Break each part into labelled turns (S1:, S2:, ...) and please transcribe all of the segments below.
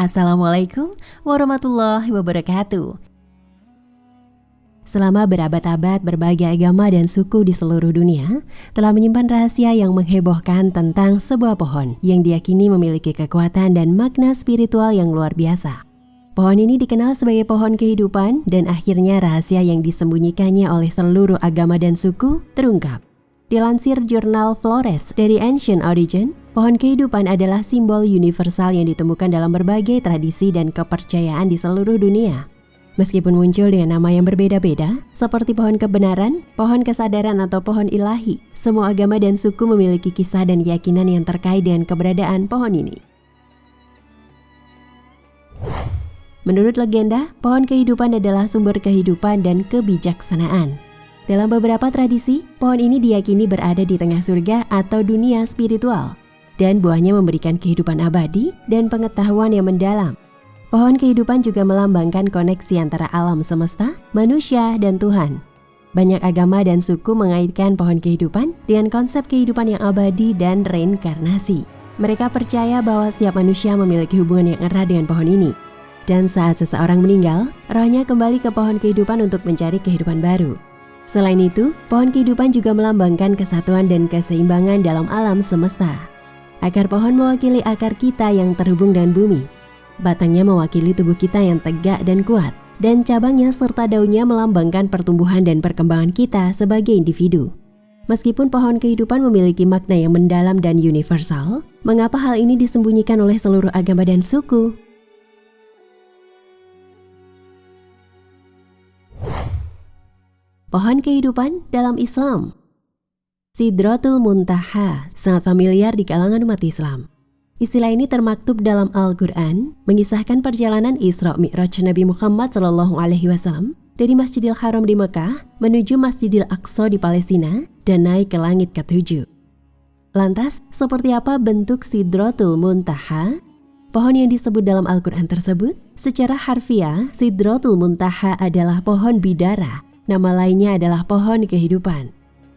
S1: Assalamualaikum warahmatullahi wabarakatuh. Selama berabad-abad, berbagai agama dan suku di seluruh dunia telah menyimpan rahasia yang menghebohkan tentang sebuah pohon yang diyakini memiliki kekuatan dan makna spiritual yang luar biasa. Pohon ini dikenal sebagai pohon kehidupan dan akhirnya rahasia yang disembunyikannya oleh seluruh agama dan suku terungkap. Dilansir jurnal Flores dari Ancient Origin, pohon kehidupan adalah simbol universal yang ditemukan dalam berbagai tradisi dan kepercayaan di seluruh dunia. Meskipun muncul dengan nama yang berbeda-beda, seperti pohon kebenaran, pohon kesadaran atau pohon ilahi, semua agama dan suku memiliki kisah dan keyakinan yang terkait dengan keberadaan pohon ini. Menurut legenda, pohon kehidupan adalah sumber kehidupan dan kebijaksanaan. Dalam beberapa tradisi, pohon ini diyakini berada di tengah surga atau dunia spiritual, dan buahnya memberikan kehidupan abadi dan pengetahuan yang mendalam. Pohon kehidupan juga melambangkan koneksi antara alam semesta, manusia, dan Tuhan. Banyak agama dan suku mengaitkan pohon kehidupan dengan konsep kehidupan yang abadi dan reinkarnasi. Mereka percaya bahwa setiap manusia memiliki hubungan yang erat dengan pohon ini. Dan saat seseorang meninggal, rohnya kembali ke pohon kehidupan untuk mencari kehidupan baru. Selain itu, pohon kehidupan juga melambangkan kesatuan dan keseimbangan dalam alam semesta. Akar pohon mewakili akar kita yang terhubung dengan bumi. Batangnya mewakili tubuh kita yang tegak dan kuat. Dan cabangnya serta daunnya melambangkan pertumbuhan dan perkembangan kita sebagai individu. Meskipun pohon kehidupan memiliki makna yang mendalam dan universal, mengapa hal ini disembunyikan oleh seluruh agama dan suku? Pohon kehidupan dalam Islam. Sidratul Muntaha sangat familiar di kalangan umat Islam. Istilah ini termaktub dalam Al-Quran, mengisahkan perjalanan Isra Mi'raj Nabi Muhammad SAW dari Masjidil Haram di Mekah menuju Masjidil Aqsa di Palestina dan naik ke langit ke-7. Lantas, seperti apa bentuk Sidratul Muntaha? Pohon yang disebut dalam Al-Quran tersebut, secara harfiah, Sidratul Muntaha adalah pohon bidara. Nama lainnya adalah pohon kehidupan.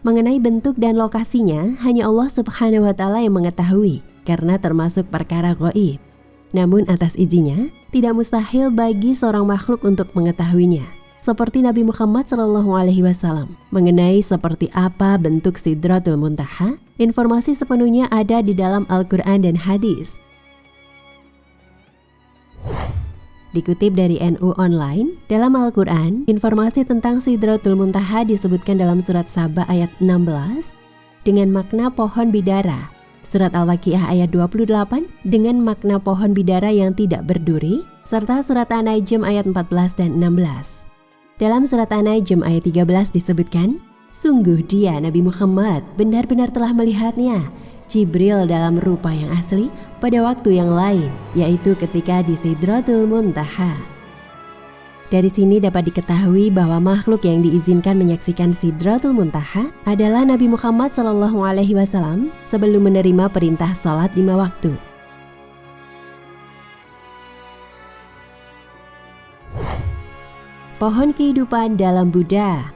S1: Mengenai bentuk dan lokasinya, hanya Allah Subhanahu wa Ta'ala yang mengetahui, karena termasuk perkara gaib. Namun atas izinnya, tidak mustahil bagi seorang makhluk untuk mengetahuinya. Seperti Nabi Muhammad SAW. Mengenai seperti apa bentuk Sidratul Muntaha, informasi sepenuhnya ada di dalam Al-Quran dan hadis. Dikutip dari NU Online, dalam Al-Quran, informasi tentang Sidratul Muntaha disebutkan dalam surat Saba ayat 16 dengan makna pohon bidara, surat Al-Waqiah ayat 28 dengan makna pohon bidara yang tidak berduri, serta surat An-Najm ayat 14 dan 16. Dalam surat An-Najm ayat 13 disebutkan, sungguh dia Nabi Muhammad benar-benar telah melihatnya, Jibril dalam rupa yang asli pada waktu yang lain, yaitu ketika di Sidratul Muntaha. Dari sini dapat diketahui bahwa makhluk yang diizinkan menyaksikan Sidratul Muntaha adalah Nabi Muhammad SAW sebelum menerima perintah sholat 5 waktu. Pohon kehidupan dalam Buddha.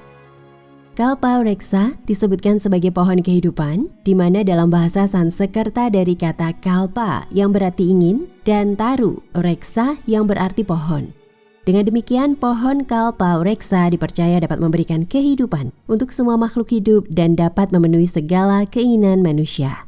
S1: Kalpawreksa disebutkan sebagai pohon kehidupan, di mana dalam bahasa Sanskerta dari kata kalpa yang berarti ingin dan taru, reksa yang berarti pohon. Dengan demikian, pohon kalpawreksa dipercaya dapat memberikan kehidupan untuk semua makhluk hidup dan dapat memenuhi segala keinginan manusia.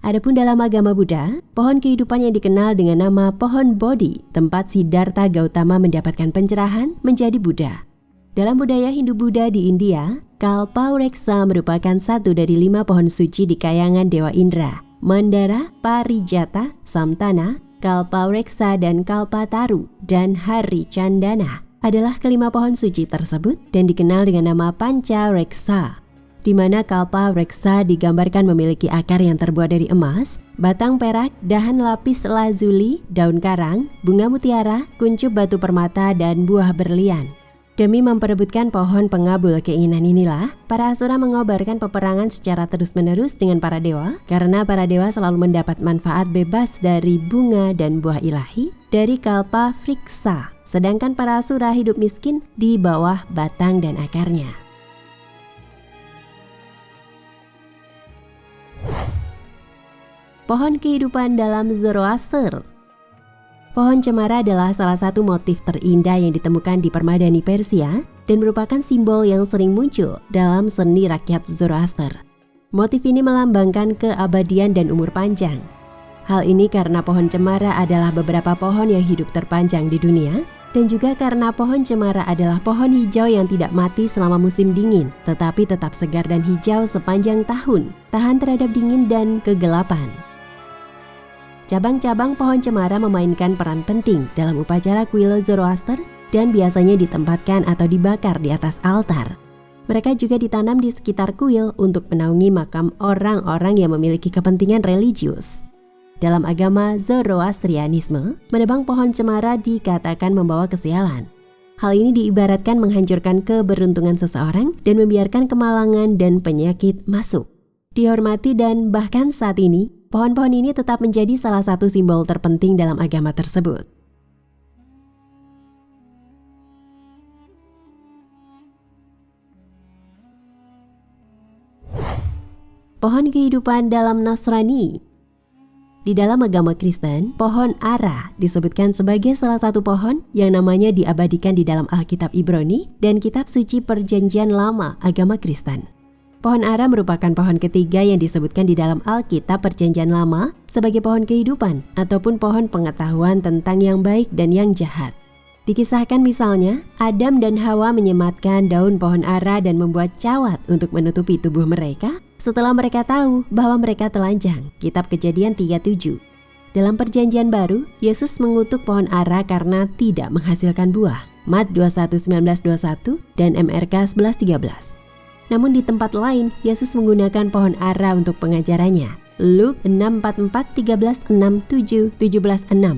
S1: Adapun dalam agama Buddha, pohon kehidupan yang dikenal dengan nama pohon Bodhi, tempat Siddhartha Gautama mendapatkan pencerahan menjadi Buddha. Dalam budaya Hindu-Buddha di India, Kalpawreksa merupakan satu dari 5 pohon suci di kayangan Dewa Indra, Mandara, Parijata, Samtana, Kalpawreksa dan Kalpataru, dan Haricandana adalah kelima pohon suci tersebut dan dikenal dengan nama Pancareksa, di mana Kalpawreksa digambarkan memiliki akar yang terbuat dari emas, batang perak, dahan lapis lazuli, daun karang, bunga mutiara, kuncup batu permata, dan buah berlian. Demi memperebutkan pohon pengabul keinginan inilah, para asura mengobarkan peperangan secara terus-menerus dengan para dewa, karena para dewa selalu mendapat manfaat bebas dari bunga dan buah ilahi dari Kalpawreksa, sedangkan para asura hidup miskin di bawah batang dan akarnya. Pohon kehidupan dalam Zoroaster. Pohon cemara adalah salah satu motif terindah yang ditemukan di permadani Persia dan merupakan simbol yang sering muncul dalam seni rakyat Zoroaster. Motif ini melambangkan keabadian dan umur panjang. Hal ini karena pohon cemara adalah beberapa pohon yang hidup terpanjang di dunia, dan juga karena pohon cemara adalah pohon hijau yang tidak mati selama musim dingin, tetapi tetap segar dan hijau sepanjang tahun, tahan terhadap dingin dan kegelapan. Cabang-cabang pohon cemara memainkan peran penting dalam upacara kuil Zoroaster dan biasanya ditempatkan atau dibakar di atas altar. Mereka juga ditanam di sekitar kuil untuk menaungi makam orang-orang yang memiliki kepentingan religius. Dalam agama Zoroastrianisme, menebang pohon cemara dikatakan membawa kesialan. Hal ini diibaratkan menghancurkan keberuntungan seseorang dan membiarkan kemalangan dan penyakit masuk. Dihormati dan bahkan saat ini, pohon-pohon ini tetap menjadi salah satu simbol terpenting dalam agama tersebut. Pohon kehidupan dalam Nasrani. Di dalam agama Kristen, pohon ara disebutkan sebagai salah satu pohon yang namanya diabadikan di dalam Alkitab Ibrani dan Kitab Suci Perjanjian Lama agama Kristen. Pohon ara merupakan pohon ketiga yang disebutkan di dalam Alkitab Perjanjian Lama sebagai pohon kehidupan ataupun pohon pengetahuan tentang yang baik dan yang jahat. Dikisahkan misalnya, Adam dan Hawa menyematkan daun pohon ara dan membuat cawat untuk menutupi tubuh mereka setelah mereka tahu bahwa mereka telanjang. Kitab Kejadian 37. Dalam Perjanjian Baru, Yesus mengutuk pohon ara karena tidak menghasilkan buah. Mat 21:19-21 dan MRK 11:13. Namun di tempat lain, Yesus menggunakan pohon ara untuk pengajarannya. Luke 6:44, 13:6, 7, 17:6.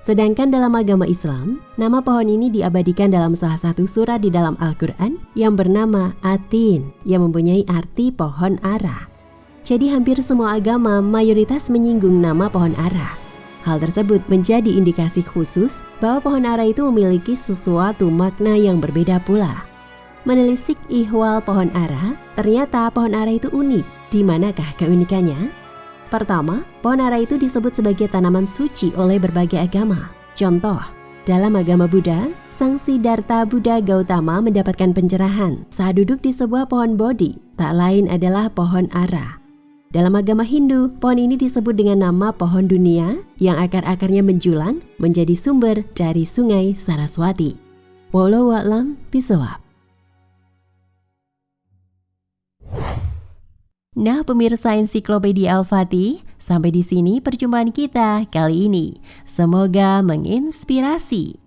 S1: Sedangkan dalam agama Islam, nama pohon ini diabadikan dalam salah satu surat di dalam Al-Quran yang bernama Atin, yang mempunyai arti pohon ara. Jadi hampir semua agama mayoritas menyinggung nama pohon ara. Hal tersebut menjadi indikasi khusus bahwa pohon ara itu memiliki sesuatu makna yang berbeda pula. Menelisik ihwal pohon ara, ternyata pohon ara itu unik. Di manakah keunikannya? Pertama, pohon ara itu disebut sebagai tanaman suci oleh berbagai agama. Contoh, dalam agama Buddha, Sang Siddhartha Buddha Gautama mendapatkan pencerahan saat duduk di sebuah pohon bodhi, tak lain adalah pohon ara. Dalam agama Hindu, pohon ini disebut dengan nama pohon dunia yang akar-akarnya menjulang menjadi sumber dari sungai Saraswati. Wallahu a'lam bishawab. Nah pemirsa Ensiklopedia Al-Fatih, sampai di sini perjumpaan kita kali ini. Semoga menginspirasi.